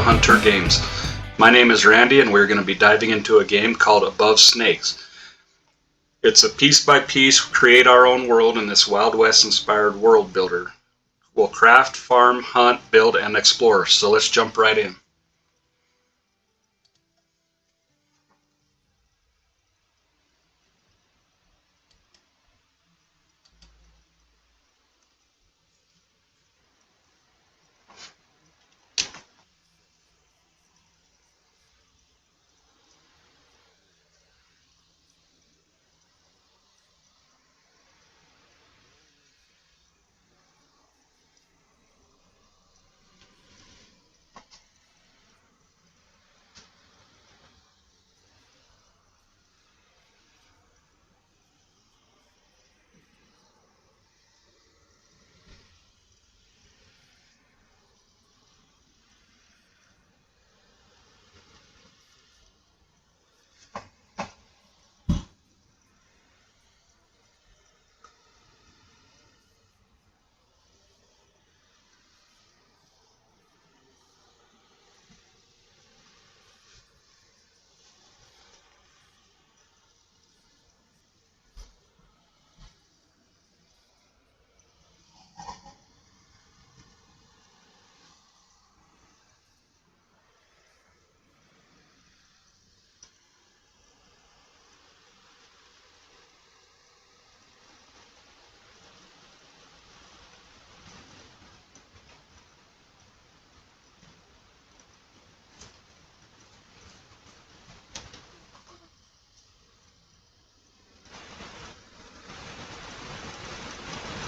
Hunter Games. My name is Randy and we're going to be diving into a game called Above Snakes. It's a piece-by-piece create our own world in this Wild West inspired world builder. We'll craft, farm, hunt, build, and explore, so let's jump right in.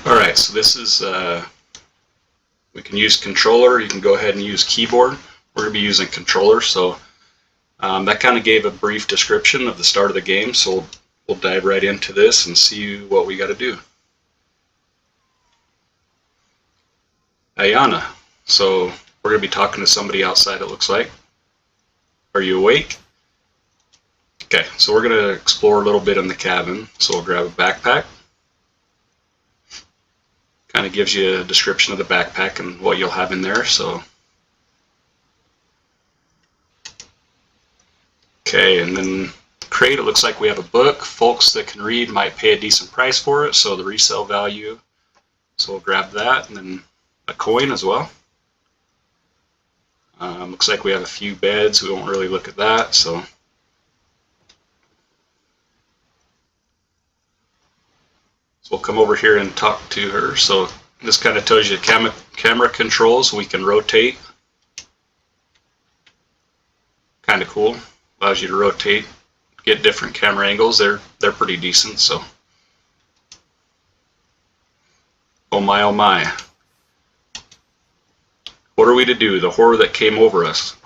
Alright, so this is, we can use controller, you can go ahead and use keyboard. We're going to be using controller, so that kind of gave a brief description of the start of the game, so we'll dive right into this and see what we got to do. Ayana, so we're going to be talking to somebody outside, it looks like. Are you awake? Okay, so we're going to explore a little bit in the cabin, so we'll grab a backpack. Kind of gives you a description of the backpack and what you'll have in there. So, okay, and then crate. It looks like we have a book. Folks that can read might pay a decent price for it. So the resale value. So we'll grab that, and then a coin as well. Looks like we have a few beds. We won't really look at that. So. So we'll come over here and talk to her. So this kind of tells you camera controls. We can rotate. Kind of cool. Allows you to rotate, get different camera angles. They're pretty decent. So, oh my, oh my. What are we to do? The horror that came over us.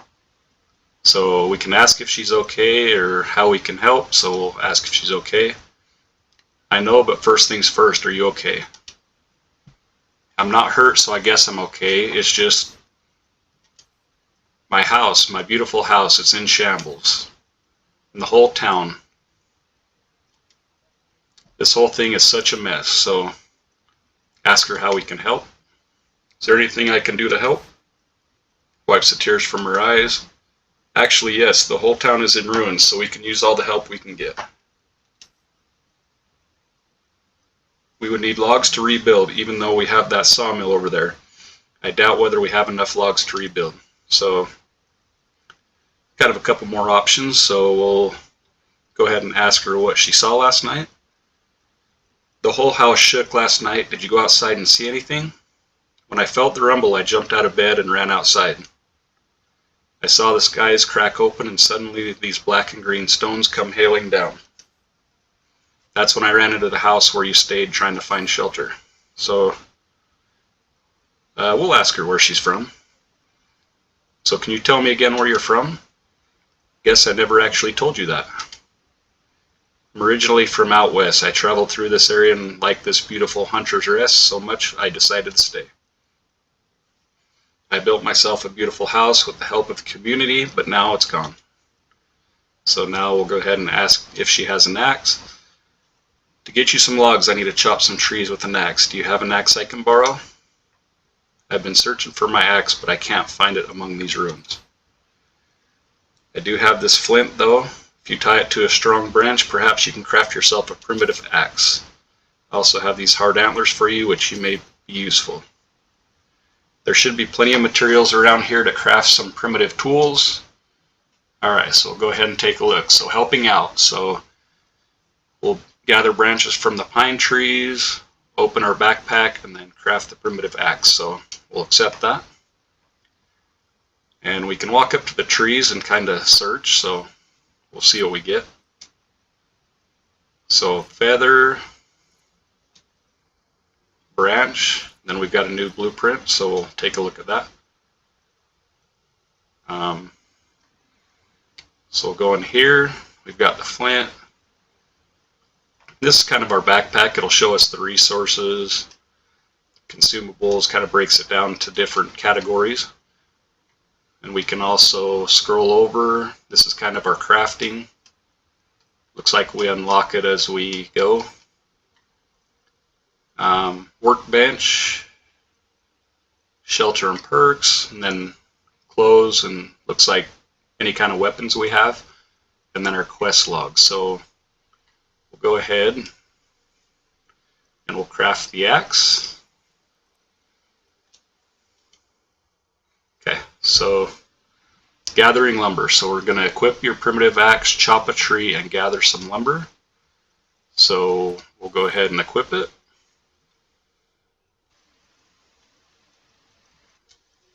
So we can ask if she's okay or how we can help. So we'll ask if she's okay. I know, but first things first, are you okay? I'm not hurt, so I guess I'm okay. It's just my house, my beautiful house, it's in shambles. And the whole town. This whole thing is such a mess, so ask her how we can help. Is there anything I can do to help? Wipes the tears from her eyes. Actually, yes, the whole town is in ruins, so we can use all the help we can get. We would need logs to rebuild, even though we have that sawmill over there. I doubt whether we have enough logs to rebuild. So, kind of a couple more options, so we'll go ahead and ask her what she saw last night. The whole house shook last night. Did you go outside and see anything? When I felt the rumble, I jumped out of bed and ran outside. I saw the skies crack open and suddenly these black and green stones come hailing down. That's when I ran into the house where you stayed trying to find shelter. So we'll ask her where she's from. So can you tell me again where you're from? Guess I never actually told you that. I'm originally from out west. I traveled through this area and liked this beautiful hunter's rest so much I decided to stay. I built myself a beautiful house with the help of the community, but now it's gone. So now we'll go ahead and ask if she has an axe. To get you some logs, I need to chop some trees with an axe. Do you have an axe I can borrow? I've been searching for my axe, but I can't find it among these ruins. I do have this flint though. If you tie it to a strong branch, perhaps you can craft yourself a primitive axe. I also have these hard antlers for you, which you may be useful. There should be plenty of materials around here to craft some primitive tools. Alright, so we'll go ahead and take a look. So helping out. So we'll gather branches from the pine trees, open our backpack, and then craft the primitive axe. So we'll accept that. And we can walk up to the trees and kind of search, so we'll see what we get. So feather, branch, then we've got a new blueprint, so we'll take a look at that. So we'll go in here, we've got the flint. This is kind of our backpack. It'll show us the resources, consumables, kind of breaks it down to different categories. And we can also scroll over. This is kind of our crafting. Looks like we unlock it as we go. Workbench, shelter and perks, and then clothes, and looks like any kind of weapons we have, and then our quest log. So we'll go ahead and we'll craft the axe. Okay, so gathering lumber. So we're going to equip your primitive axe, chop a tree, and gather some lumber. So we'll go ahead and equip it.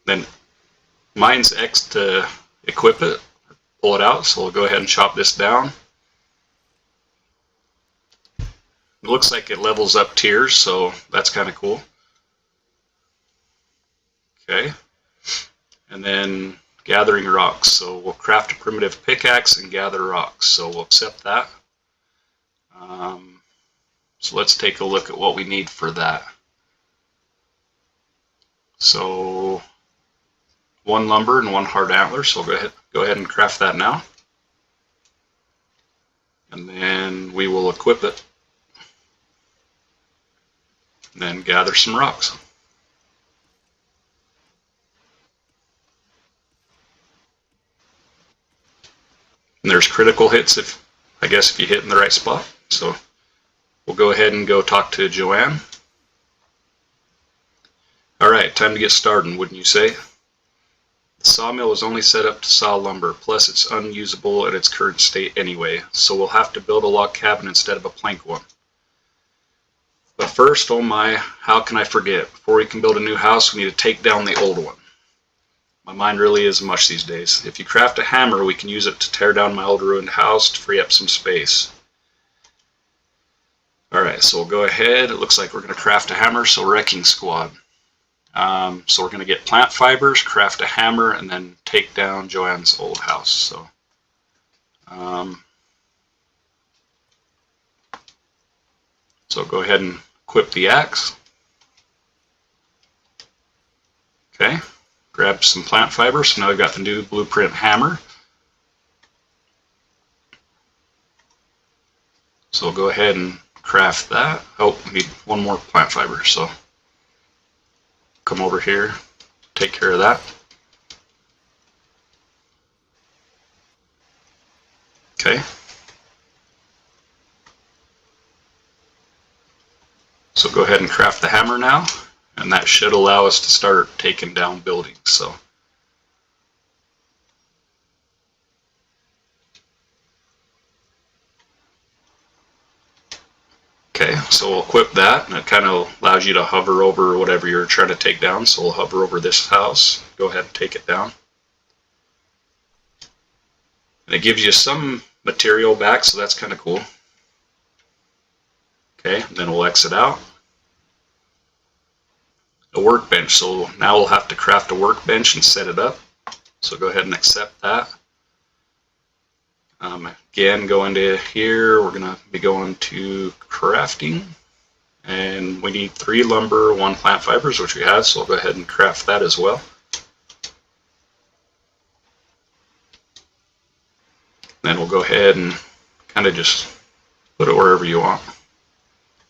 Then mine's X to equip it, pull it out. So we'll go ahead and chop this down. It looks like it levels up tiers, so that's kind of cool. Okay. And then gathering rocks. So we'll craft a primitive pickaxe and gather rocks. So we'll accept that. So let's take a look at what we need for that. So 1 lumber and 1 hard antler. So we'll go ahead and craft that now. And then we will equip it. And then gather some rocks. And there's critical hits if you hit in the right spot. So we'll go ahead and go talk to Joanne. Alright, time to get started, wouldn't you say? The sawmill is only set up to saw lumber, plus it's unusable in its current state anyway, so we'll have to build a log cabin instead of a plank one. But first, oh my, how can I forget? Before we can build a new house, we need to take down the old one. My mind really is mush these days. If you craft a hammer, we can use it to tear down my old ruined house to free up some space. Alright, so we'll go ahead. It looks like we're going to craft a hammer, so wrecking squad. So we're going to get plant fibers, craft a hammer, and then take down Joanne's old house. So go ahead and equip the axe. Okay, grab some plant fibers. So now we've got the new blueprint hammer. So we'll go ahead and craft that. Oh, we need 1 more plant fiber. So come over here, take care of that. Okay. So go ahead and craft the hammer now, and that should allow us to start taking down buildings. So okay, so we'll equip that, and it kind of allows you to hover over whatever you're trying to take down. So we'll hover over this house, go ahead and take it down. And it gives you some material back, so that's kind of cool. Okay, then we'll exit out. A workbench, so now we'll have to craft a workbench and set it up. So go ahead and accept that. Again, go into here, we're going to be going to crafting, and we need 3 lumber, 1 plant fibers, which we have, so we'll go ahead and craft that as well. Then we'll go ahead and kind of just put it wherever you want.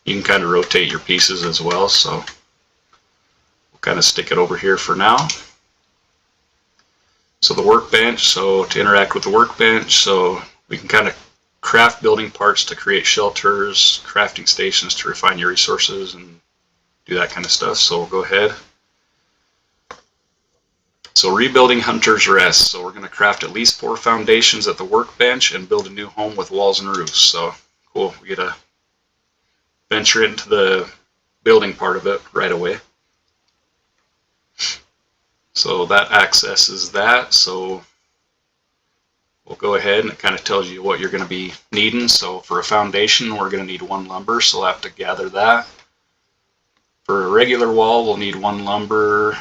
You can kind of rotate your pieces as well, so we'll kind of stick it over here for now. So the workbench, so to interact with the workbench, so we can kind of craft building parts to create shelters, crafting stations to refine your resources and do that kind of stuff. So we'll go ahead. So rebuilding Hunter's Rest. So we're going to craft at least 4 foundations at the workbench and build a new home with walls and roofs. So cool, we get to venture into the building part of it right away. So that accesses that. So we'll go ahead and it kind of tells you what you're going to be needing. So for a foundation, we're going to need 1 lumber, so we'll have to gather that. For a regular wall, we'll need 1 lumber.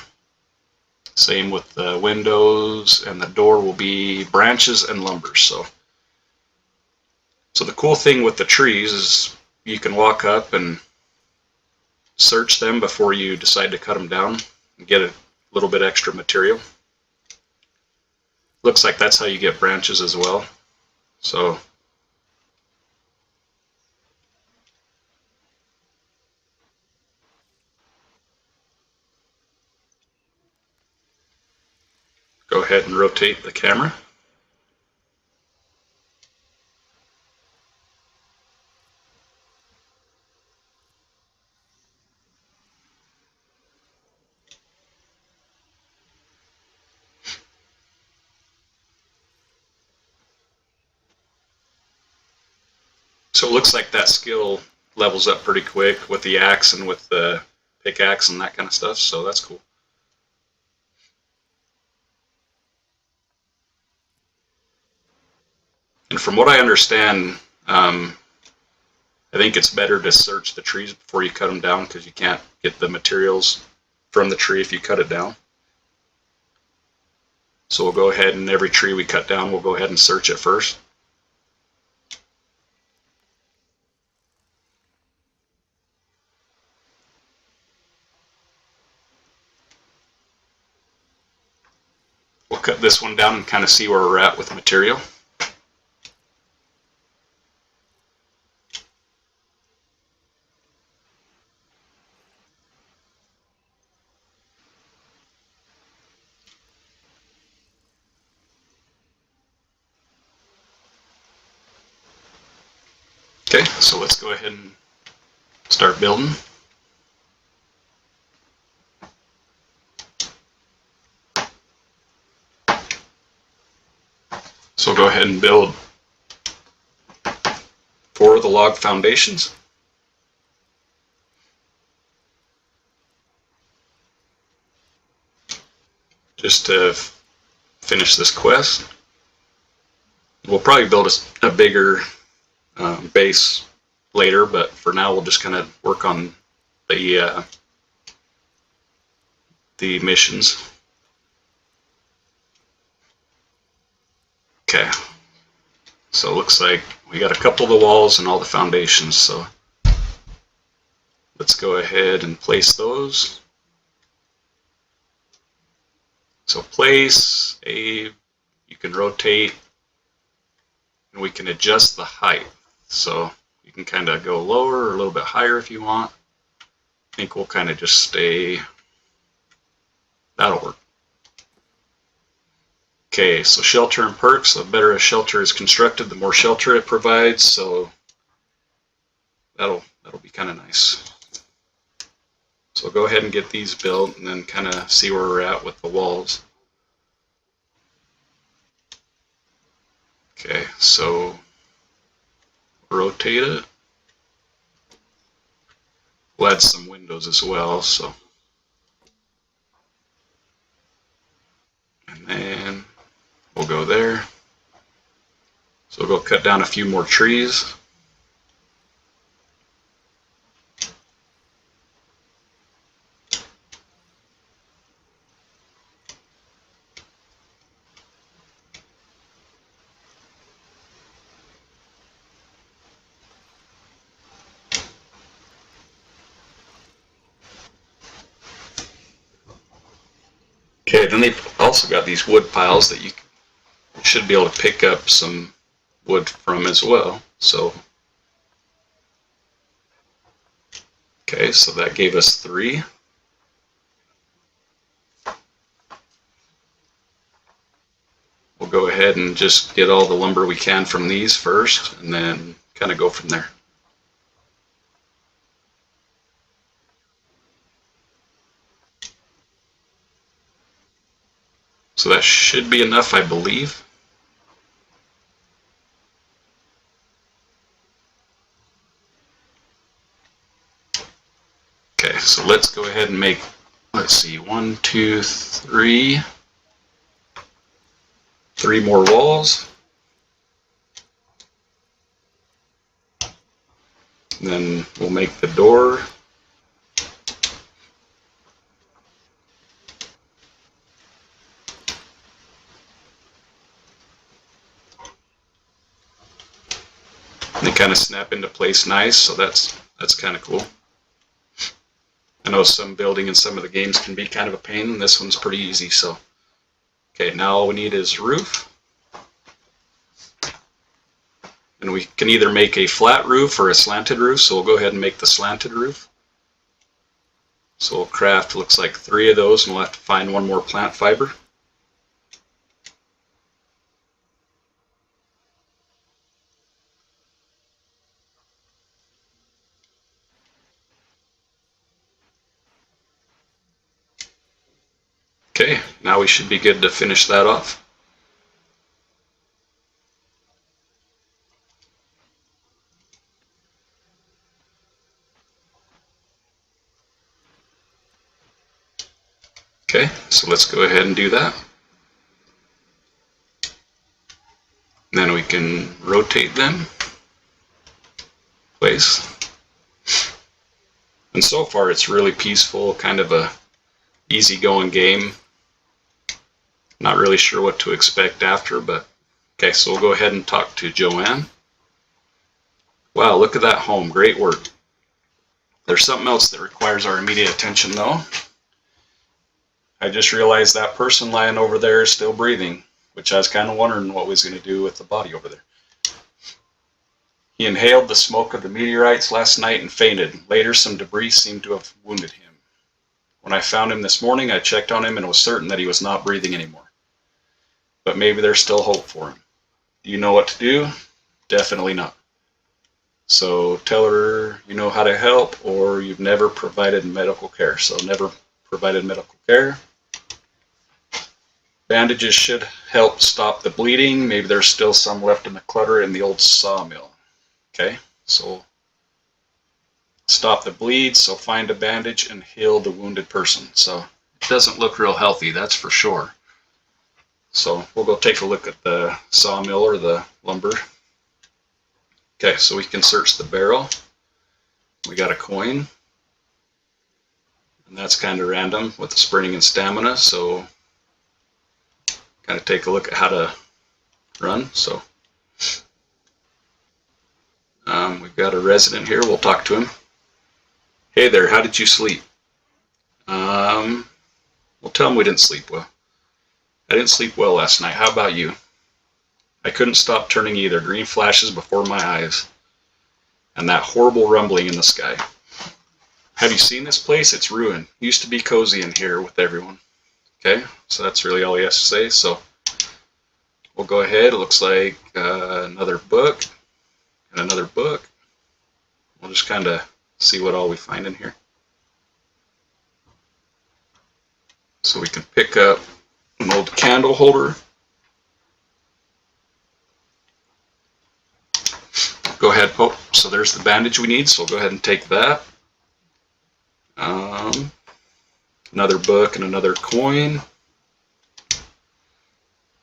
Same with the windows, and the door will be branches and lumber. So the cool thing with the trees is you can walk up and search them before you decide to cut them down and get a little bit extra material. Looks like that's how you get branches as well. So go ahead and rotate the camera. So it looks like that skill levels up pretty quick with the axe and with the pickaxe and that kind of stuff, so that's cool. And from what I understand, I think it's better to search the trees before you cut them down because you can't get the materials from the tree if you cut it down. So we'll go ahead and every tree we cut down, we'll go ahead and search it first. We'll cut this one down and kind of see where we're at with material. Okay, so let's go ahead and start building. So we'll go ahead and build 4 of the log foundations. Just to finish this quest. We'll probably build a bigger base later, but for now we'll just kind of work on the missions. Okay, so it looks like we got a couple of the walls and all the foundations, so let's go ahead and place those. So place a, you can rotate and we can adjust the height. So you can kind of go lower or a little bit higher if you want. I think we'll kind of just stay, that'll work. Okay, so shelter and perks. The better a shelter is constructed, the more shelter it provides, so that'll be kind of nice. So go ahead and get these built and then kind of see where we're at with the walls. Okay, so rotate it. We'll add some windows as well, so. And then we'll go there. So we'll go cut down a few more trees. Okay, then they've also got these wood piles that you should be able to pick up some wood from as well. So, okay, so that gave us 3. go ahead and just get all the lumber we can from these first, and then kind of go from there. So that should be enough, I believe. Okay, so let's go ahead and make, let's see, 1, 2, 3. 3 more walls. And then we'll make the door. And they kind of snap into place nice, so that's kind of cool. I know some building in some of the games can be kind of a pain, and this one's pretty easy. So, okay, now all we need is roof. And we can either make a flat roof or a slanted roof, so we'll go ahead and make the slanted roof. So we'll craft, looks like 3 of those, and we'll have to find 1 more plant fiber. Okay, now we should be good to finish that off. Okay, so let's go ahead and do that. And then we can rotate them. Place. And so far it's really peaceful, kind of a easygoing game. Not really sure what to expect after, but okay, so we'll go ahead and talk to Joanne. Wow, look at that home, great work. There's something else that requires our immediate attention though. I just realized that person lying over there is still breathing, which I was kind of wondering what we was going to do with the body over there. He inhaled the smoke of the meteorites last night and fainted. Later, some debris seemed to have wounded him. When I found him this morning, I checked on him and was certain that he was not breathing anymore. But maybe there's still hope for him. Do you know what to do? Definitely not. So tell her you know how to help, or you've never provided medical care. So never provided medical care. Bandages should help stop the bleeding. Maybe there's still some left in the clutter in the old sawmill. Okay, so stop the bleed, so find a bandage and heal the wounded person. So it doesn't look real healthy, that's for sure. So we'll go take a look at the sawmill or the lumber. Okay, so we can search the barrel. We got a coin. And that's kind of random with the sprinting and stamina, so kind of take a look at how to run. So we've got a resident here. We'll talk to him. Hey there, how did you sleep? We'll tell him we didn't sleep well. I didn't sleep well last night. How about you? I couldn't stop turning either. Green flashes before my eyes. And that horrible rumbling in the sky. Have you seen this place? It's ruined. It used to be cozy in here with everyone. Okay, so that's really all he has to say. So we'll go ahead. It looks like another book and another book. We'll just kind of see what all we find in here. So we can pick up an old candle holder. Go ahead. Oh, so there's the bandage we need. So we'll go ahead and take that. Another book and another coin.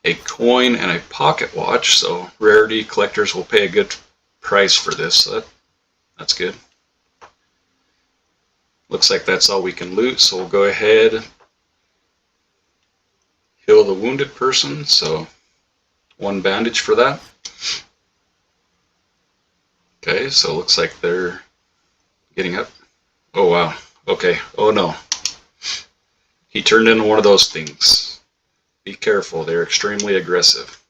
A coin and a pocket watch. So rarity collectors will pay a good price for this. So that's good. Looks like that's all we can loot. So we'll go ahead. Heal the wounded person. So 1 bandage for that. Okay, so it looks like they're getting up. Oh wow. Okay. Oh no. He turned into one of those things. Be careful. They're extremely aggressive.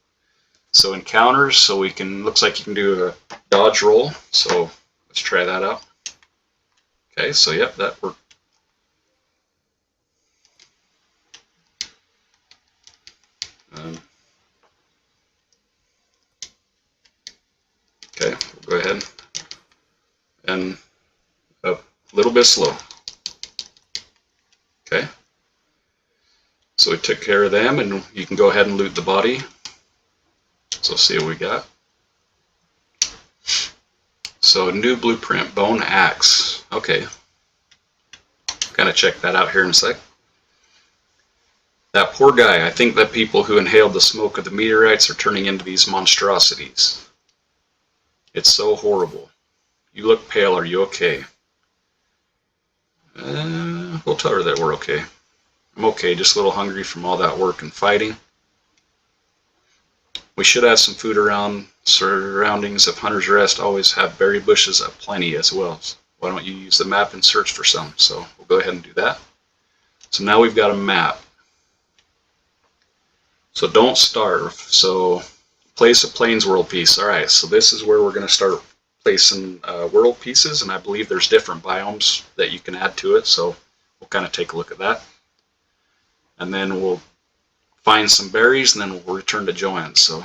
So encounters. So we can. Looks like you can do a dodge roll. So let's try that out. Okay. So yep, that worked. Okay, we'll go ahead and a little bit slow. Okay, so we took care of them, and you can go ahead and loot the body. So see what we got. So new blueprint, bone axe. Okay, kind of check that out here in a sec. That poor guy. I think that people who inhaled the smoke of the meteorites are turning into these monstrosities. It's so horrible. You look pale. Are you okay? We'll tell her that we're okay. I'm okay, just a little hungry from all that work and fighting. We should have some food around. Surroundings of Hunter's Rest always have berry bushes aplenty as well. So why don't you use the map and search for some? So we'll go ahead and do that. So now we've got a map. So don't starve. So place a plains world piece. Alright, so this is where we're going to start placing world pieces, and I believe there's different biomes that you can add to it, so we'll kind of take a look at that. And then we'll find some berries, and then we'll return to Joanne. So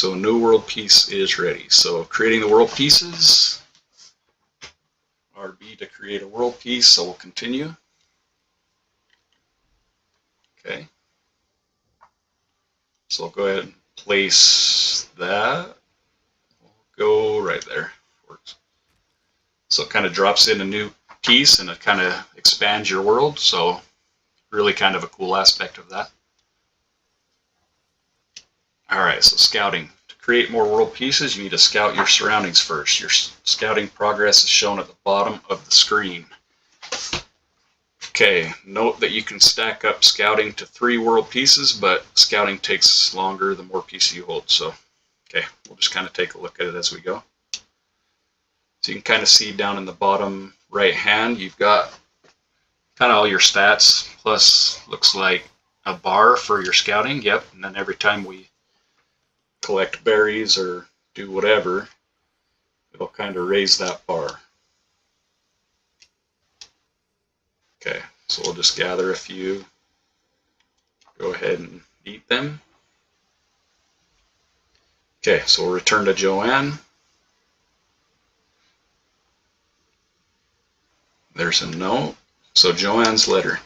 a new world piece is ready. So creating the world pieces, RB to create a world piece, so we'll continue. Okay. So I'll go ahead and place that. We'll go right there. Works. So it kind of drops in a new piece, and it kind of expands your world. So really kind of a cool aspect of that. Alright, so scouting. To create more world pieces, you need to scout your surroundings first. Your scouting progress is shown at the bottom of the screen. Okay, note that you can stack up scouting to 3 world pieces, but scouting takes longer the more pieces you hold. So, okay, we'll just kind of take a look at it as we go. So you can kind of see down in the bottom right hand, you've got kind of all your stats, plus looks like a bar for your scouting. Yep, and then every time we collect berries or do whatever, it'll kind of raise that bar. Okay, so we'll just gather a few, go ahead and eat them. Okay, so we'll return to Joanne. There's a note. So Joanne's letter.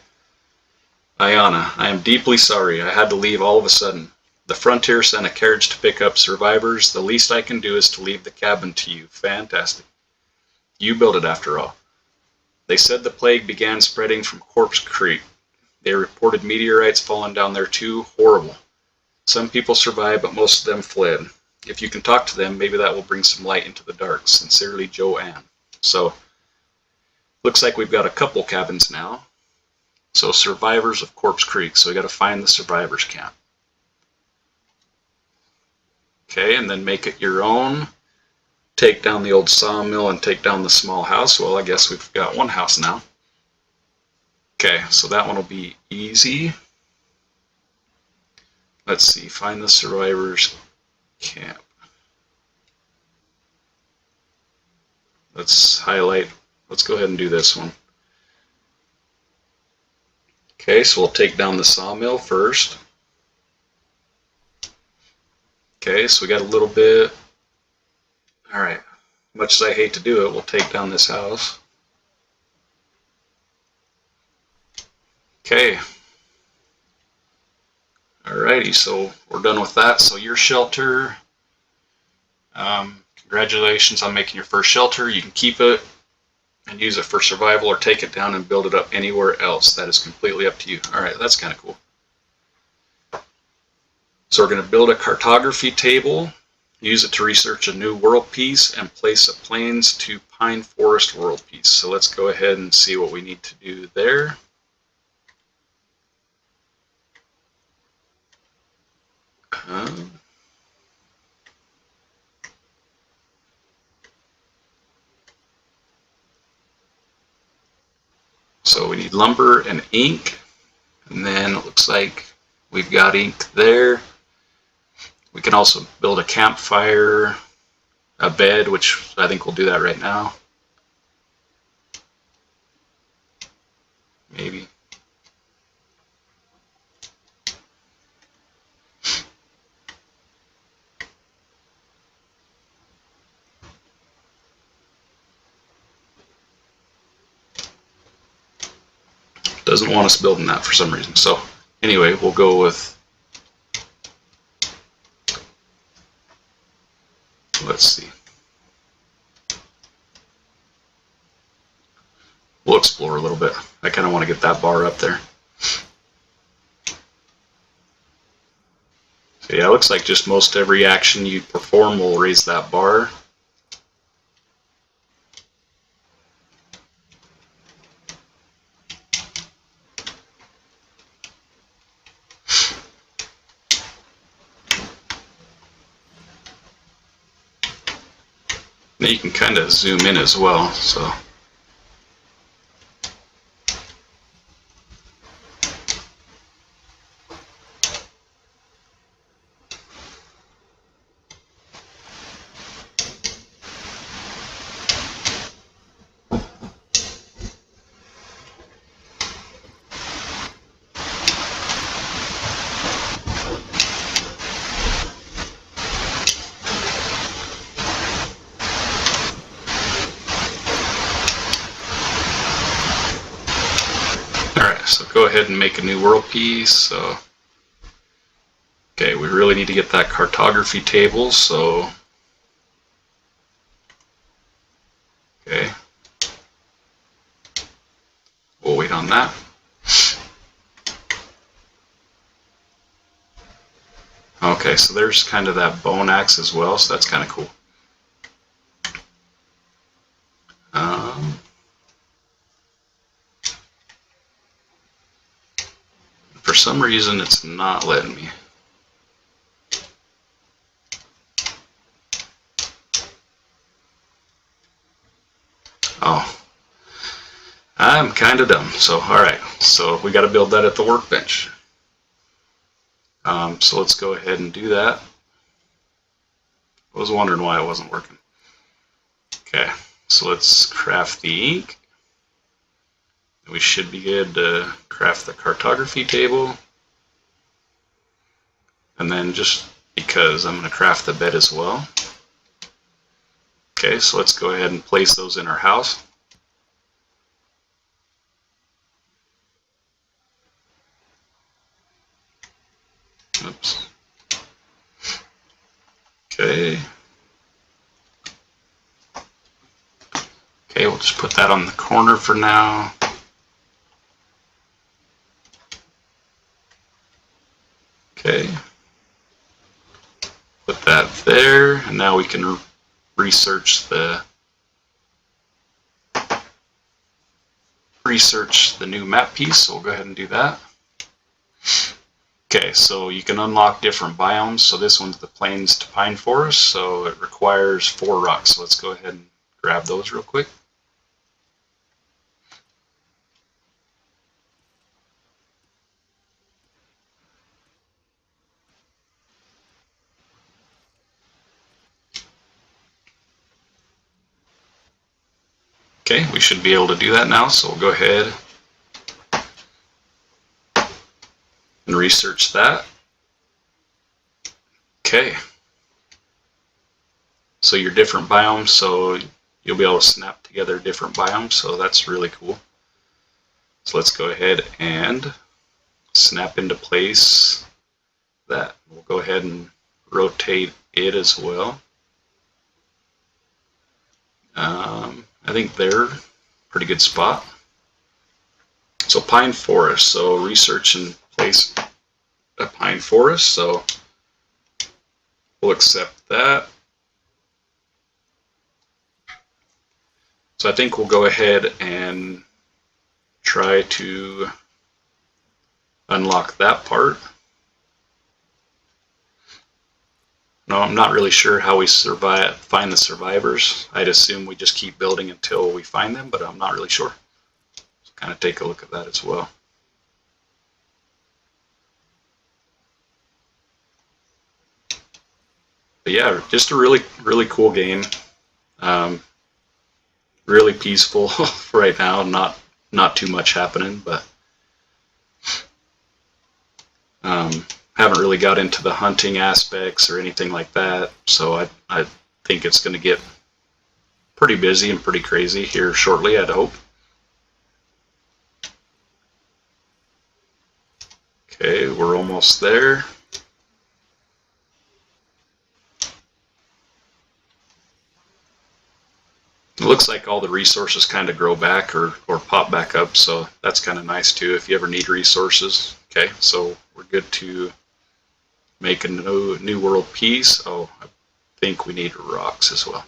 Ayana, I am deeply sorry. I had to leave all of a sudden. The Frontier sent a carriage to pick up survivors. The least I can do is to leave the cabin to you. Fantastic. You built it after all. They said the plague began spreading from Corpse Creek. They reported meteorites falling down there too. Horrible. Some people survived, but most of them fled. If you can talk to them, maybe that will bring some light into the dark. Sincerely, Joanne. So, looks like we've got a couple cabins now. So, survivors of Corpse Creek. So we got to find the survivors camp. Okay, and then make it your own. Take down the old sawmill and take down the small house. Well, I guess we've got one house now. Okay, so that one will be easy. Let's see, find the survivors camp. Let's highlight, let's go ahead and do this one. Okay, so we'll take down the sawmill first. Okay, so we got a little bit. Alright, much as I hate to do it, we'll take down this house. Okay. Alrighty, so we're done with that. So your shelter, congratulations on making your first shelter. You can keep it and use it for survival, or take it down and build it up anywhere else. That is completely up to you. Alright, that's kind of cool. So we're going to build a cartography table, use it to research a new world piece, and place a plains to pine forest world piece. So let's go ahead and see what we need to do there. So we need lumber and ink, and then it looks like we've got ink there. We can also build a campfire, a bed, which I think we'll do that right now. Maybe. doesn't want us building that for some reason. So anyway, we'll go with, let's see. We'll explore a little bit. I kind of want to get that bar up there. So yeah, it looks like just most every action you perform will raise that bar. Now you can kind of zoom in as well, so. So go ahead and make a new world piece. So, okay, we really need to get that cartography table. So, okay, we'll wait on that. Okay, so there's kind of that bone axe as well. So that's kind of cool. For some reason, it's not letting me. Oh, I'm kind of dumb. So, all right. So we got to build that at the workbench. So let's go ahead and do that. I was wondering why it wasn't working. Okay, so let's craft the ink. We should be good to craft the cartography table. And then just because I'm going to craft the bed as well. Okay, so let's go ahead and place those in our house. Oops. Okay. Okay, we'll just put that on the corner for now. Okay. Put that there, and now we can research the new map piece. So we'll go ahead and do that. Okay, so you can unlock different biomes. So this one's the plains to pine forest, so it requires 4 rocks. So let's go ahead and grab those real quick. Okay, we should be able to do that now, so we'll go ahead and research that. Okay. So your different biomes, so you'll be able to snap together different biomes, so that's really cool. So let's go ahead and snap into place that. We'll go ahead and rotate it as well. I think they're a pretty good spot. So pine forest, so research and place a pine forest, so we'll accept that. So I think we'll go ahead and try to unlock that part. No, I'm not really sure how we find the survivors. I'd assume we just keep building until we find them, but I'm not really sure. So kind of take a look at that as well. But yeah, just a really cool game. Really peaceful right now. Not too much happening, but haven't really got into the hunting aspects or anything like that. So I think it's going to get pretty busy and pretty crazy here shortly, I'd hope. Okay, we're almost there. It looks like all the resources kind of grow back or pop back up, so that's kind of nice too if you ever need resources. Okay, so we're good to make a new world piece. Oh, I think we need rocks as well.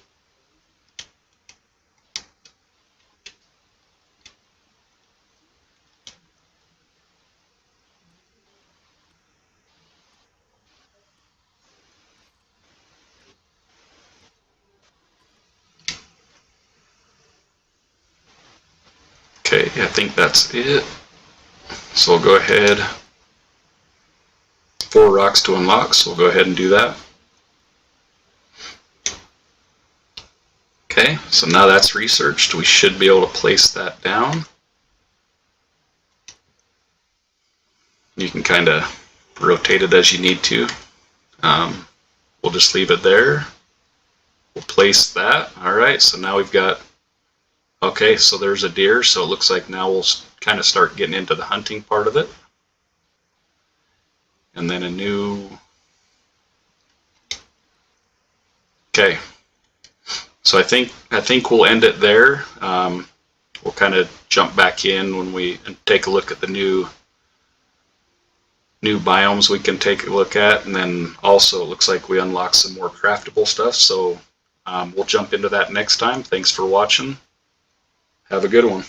Okay, I think that's it. So we'll go ahead. 4 rocks to unlock, so we'll go ahead and do that. Okay, so now that's researched. We should be able to place that down. You can kind of rotate it as you need to. We'll just leave it there. We'll place that. All right, so now we've got, okay, so there's a deer, so it looks like now we'll kind of start getting into the hunting part of it. And then a new, okay, so I think we'll end it there. We'll kind of jump back in when we take a look at the new biomes we can take a look at, and then also it looks like we unlock some more craftable stuff, so we'll jump into that next time. Thanks for watching. Have a good one.